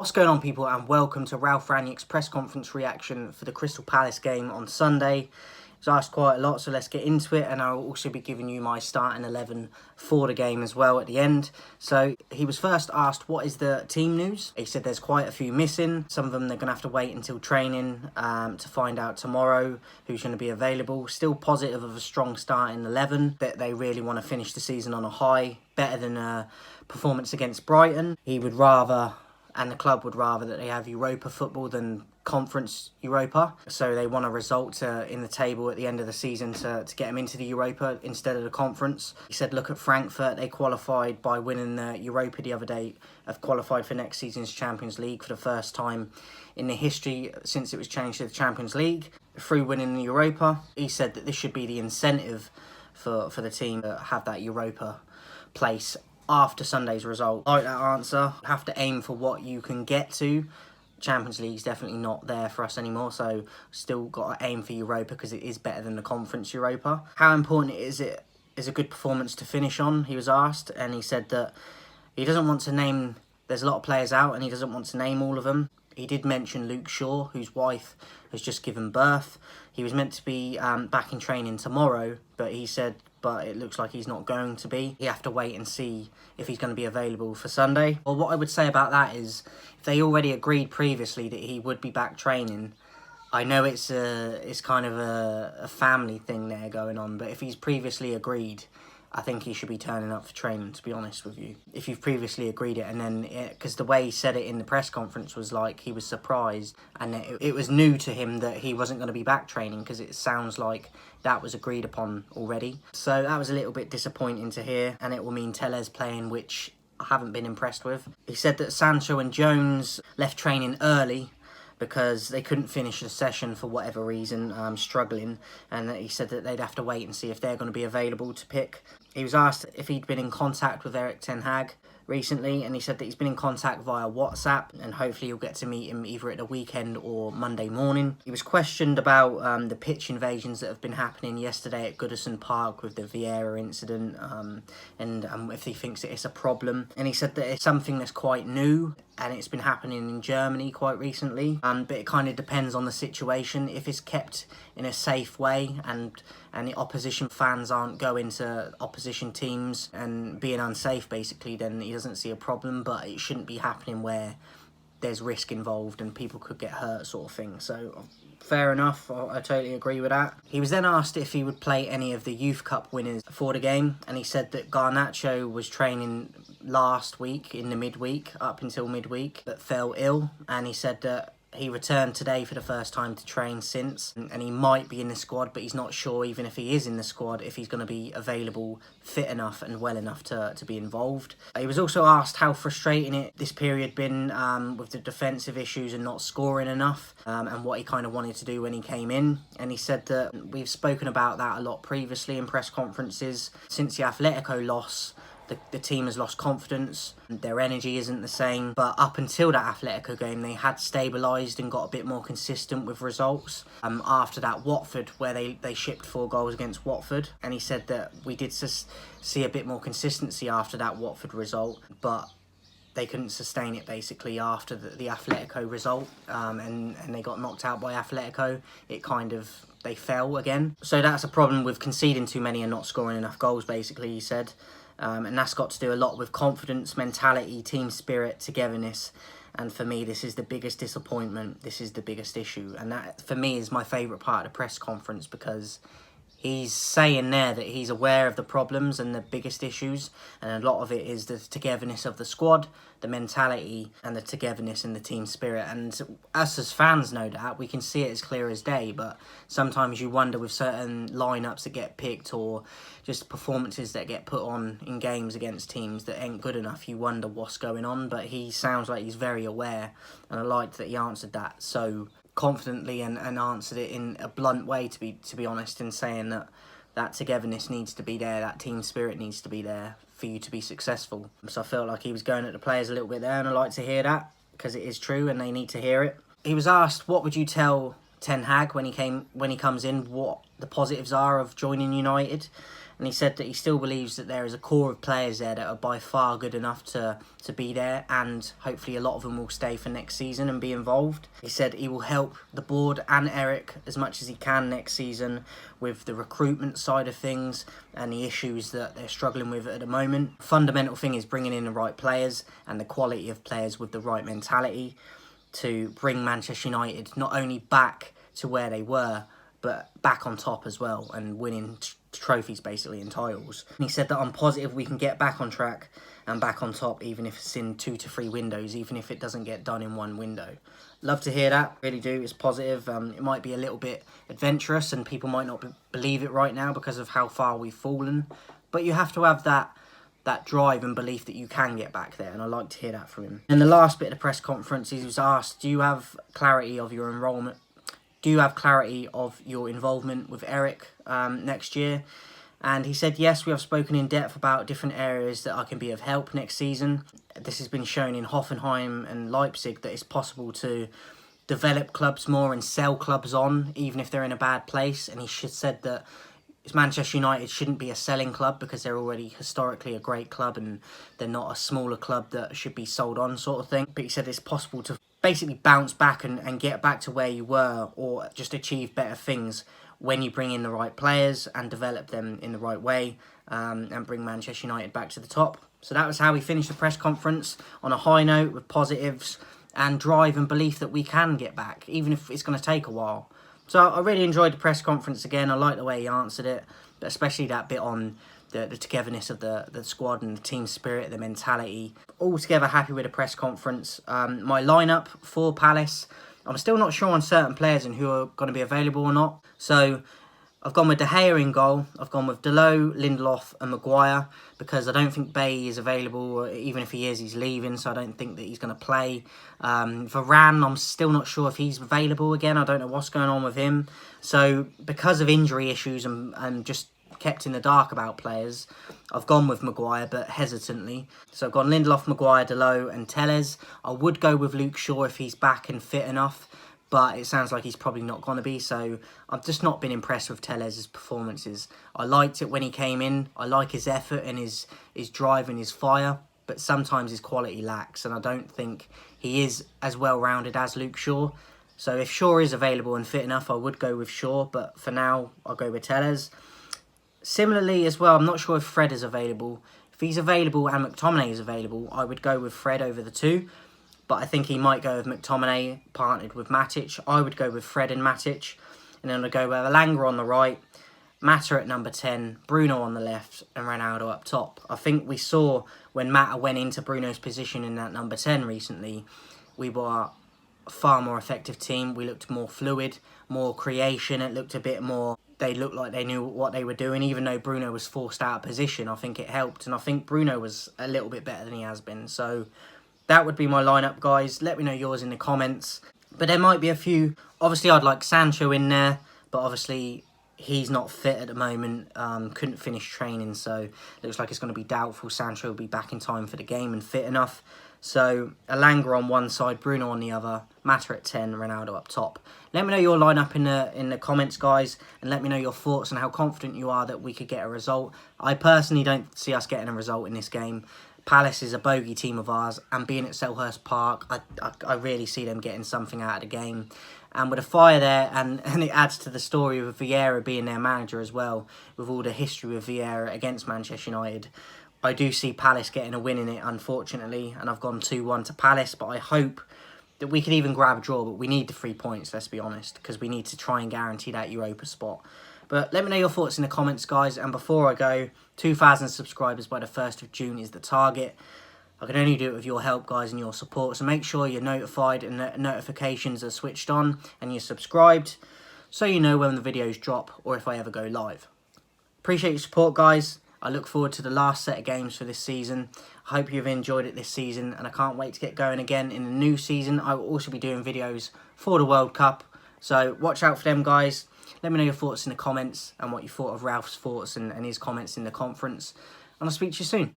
What's going on, people, and welcome to Ralf Rangnick's press conference reaction for the Crystal Palace game on Sunday. It was asked quite a lot, so let's get into it, and I'll also be giving you my starting 11 for the game as well at the end. So he was first asked, what is the team news? He said there's quite a few missing. Some of them they're going to have to wait until training to find out tomorrow who's going to be available. Still positive of a strong starting 11, that they really want to finish the season on a high, better than a performance against Brighton. He would rather, and the club would rather, that they have Europa football than Conference Europa. So they want a result in the table at the end of the season to get them into the Europa instead of the Conference. He said, look at Frankfurt. They qualified by winning the Europa the other day. Have qualified for next season's Champions League for the first time in the history since it was changed to the Champions League through winning the Europa. He said that this should be the incentive for the team to have that Europa place after Sunday's result. I like that answer. Have to aim for what you can get to. Champions League's definitely not there for us anymore, so still got to aim for Europa because it is better than the Conference Europa. How important is it is a good performance to finish on, he was asked, and he said that he doesn't want to name, there's a lot of players out and he doesn't want to name all of them. He did mention Luke Shaw, whose wife has just given birth. He was meant to be back in training tomorrow, but he said, but it looks like he's not going to be. You have to wait and see if he's going to be available for Sunday. Well, what I would say about that is, if they already agreed previously that he would be back training, I know it's kind of a family thing there going on, but if he's previously agreed, I think he should be turning up for training, to be honest with you. If you've previously agreed it, and then, because the way he said it in the press conference was like he was surprised, and it was new to him that he wasn't going to be back training, because it sounds like that was agreed upon already. So that was a little bit disappointing to hear, and it will mean Tellez playing, which I haven't been impressed with. He said that Sancho and Jones left training early because they couldn't finish the session for whatever reason, struggling, and that he said that they'd have to wait and see if they're going to be available to pick. He was asked if he'd been in contact with Erik ten Hag recently, and he said that he's been in contact via WhatsApp, and hopefully you'll get to meet him either at the weekend or Monday morning. He was questioned about the pitch invasions that have been happening yesterday at Goodison Park with the Vieira incident, and if he thinks that it's a problem. And he said that it's something that's quite new, and it's been happening in Germany quite recently, but it kind of depends on the situation. If it's kept in a safe way and the opposition fans aren't going to opposition teams and being unsafe, basically, then he doesn't see a problem, but it shouldn't be happening where there's risk involved and people could get hurt, sort of thing. So fair enough, I totally agree with that. He was then asked if he would play any of the Youth Cup winners for the game, and he said that Garnacho was training last week in the midweek, up until midweek, but fell ill, and he said that he returned today for the first time to train since, and he might be in the squad, but he's not sure, even if he is in the squad, if he's going to be available, fit enough and well enough to be involved. He was also asked how frustrating this period been with the defensive issues and not scoring enough, and what he kind of wanted to do when he came in. And he said that we've spoken about that a lot previously in press conferences. Since the Atletico loss, the team has lost confidence, their energy isn't the same, but up until that Atletico game they had stabilised and got a bit more consistent with results. After that Watford, where they shipped 4 goals against Watford, and he said that we did see a bit more consistency after that Watford result, but they couldn't sustain it basically after the Atletico result, and they got knocked out by Atletico. They fell again. So that's a problem with conceding too many and not scoring enough goals, basically, he said. And that's got to do a lot with confidence, mentality, team spirit, togetherness. And for me, this is the biggest disappointment. This is the biggest issue. And that, for me, is my favourite part of the press conference, because he's saying there that he's aware of the problems and the biggest issues, and a lot of it is the togetherness of the squad, the mentality and the togetherness and the team spirit. And us as fans know that, we can see it as clear as day, but sometimes you wonder with certain lineups that get picked, or just performances that get put on in games against teams that ain't good enough, you wonder what's going on. But he sounds like he's very aware, and I liked that he answered that so confidently and answered it in a blunt way, to be honest, in saying that togetherness needs to be there, that team spirit needs to be there for you to be successful. So I felt like he was going at the players a little bit there, and I like to hear that, because it is true and they need to hear it. He was asked, what would you tell Ten Hag when he comes in, what the positives are of joining United. And he said that he still believes that there is a core of players there that are by far good enough to be there, and hopefully a lot of them will stay for next season and be involved. He said he will help the board and Eric as much as he can next season with the recruitment side of things and the issues that they're struggling with at the moment. Fundamental thing is bringing in the right players and the quality of players with the right mentality to bring Manchester United not only back to where they were, but back on top as well and winning trophies basically and titles. And he said that I'm positive we can get back on track and back on top, even if it's in 2 to 3 windows, even if it doesn't get done in one window. Love to hear that, really do. It's positive. It might be a little bit adventurous and people might not believe it right now because of how far we've fallen, but you have to have that drive and belief that you can get back there, and I like to hear that from him. And the last bit of the press conference, he was asked, do you have clarity of your enrolment? Do you have clarity of your involvement with Eric next year? And he said, yes, we have spoken in depth about different areas that I can be of help next season. This has been shown in Hoffenheim and Leipzig that it's possible to develop clubs more and sell clubs on, even if they're in a bad place. And he said that Manchester United shouldn't be a selling club because they're already historically a great club and they're not a smaller club that should be sold on sort of thing. But he said it's possible to basically bounce back and get back to where you were, or just achieve better things when you bring in the right players and develop them in the right way, and bring Manchester United back to the top. So that was how we finished the press conference, on a high note with positives and drive and belief that we can get back, even if it's going to take a while. So I really enjoyed the press conference again. I like the way he answered it, but especially that bit on the togetherness of the squad and the team spirit, the mentality. Altogether happy with the press conference. My lineup for Palace, I'm still not sure on certain players and who are going to be available or not. So I've gone with De Gea in goal. I've gone with Dalot, Lindelof and Maguire because I don't think Bailly is available. Even if he is, he's leaving, so I don't think that he's going to play. Varane, I'm still not sure if he's available again. I don't know what's going on with him. So because of injury issues and just kept in the dark about players, I've gone with Maguire, but hesitantly. So I've gone Lindelof, Maguire, Dalot and Telles. I would go with Luke Shaw if he's back and fit enough, but it sounds like he's probably not going to be, so I've just not been impressed with Telles' performances. I liked it when he came in. I like his effort and his drive and his fire, but sometimes his quality lacks, and I don't think he is as well-rounded as Luke Shaw. So if Shaw is available and fit enough, I would go with Shaw, but for now, I'll go with Telles. Similarly as well, I'm not sure if Fred is available. If he's available and McTominay is available, I would go with Fred over the two. But I think he might go with McTominay partnered with Matic. I would go with Fred and Matic. And then I'd go with Elanga on the right, Mata at number 10, Bruno on the left and Ronaldo up top. I think we saw when Mata went into Bruno's position in that number 10 recently, we were a far more effective team. We looked more fluid, more creation. It looked a bit more... They looked like they knew what they were doing, even though Bruno was forced out of position. I think it helped, and I think Bruno was a little bit better than he has been. So that would be my lineup, guys. Let me know yours in the comments. But there might be a few. Obviously, I'd like Sancho in there, but obviously he's not fit at the moment. Couldn't finish training, so looks like it's going to be doubtful Sancho will be back in time for the game and fit enough. So Elanga on one side, Bruno on the other, Mata at 10, Ronaldo up top. Let me know your lineup in the comments, guys, and let me know your thoughts and how confident you are that we could get a result. I personally don't see us getting a result in this game. Palace is a bogey team of ours, and being at Selhurst Park, I really see them getting something out of the game. And with a fire there, and it adds to the story of Vieira being their manager as well, with all the history of Vieira against Manchester United. I do see Palace getting a win in it, unfortunately, and I've gone 2-1 to Palace, but I hope that we could even grab a draw, but we need the 3 points, let's be honest, because we need to try and guarantee that Europa spot. But let me know your thoughts in the comments, guys, and before I go, 2,000 subscribers by the 1st of June is the target. I can only do it with your help, guys, and your support, so make sure you're notified and the notifications are switched on and you're subscribed so you know when the videos drop or if I ever go live. Appreciate your support, guys. I look forward to the last set of games for this season. I hope you've enjoyed it this season, and I can't wait to get going again in the new season. I will also be doing videos for the World Cup, so watch out for them, guys. Let me know your thoughts in the comments and what you thought of Ralph's thoughts and his comments in the conference, and I'll speak to you soon.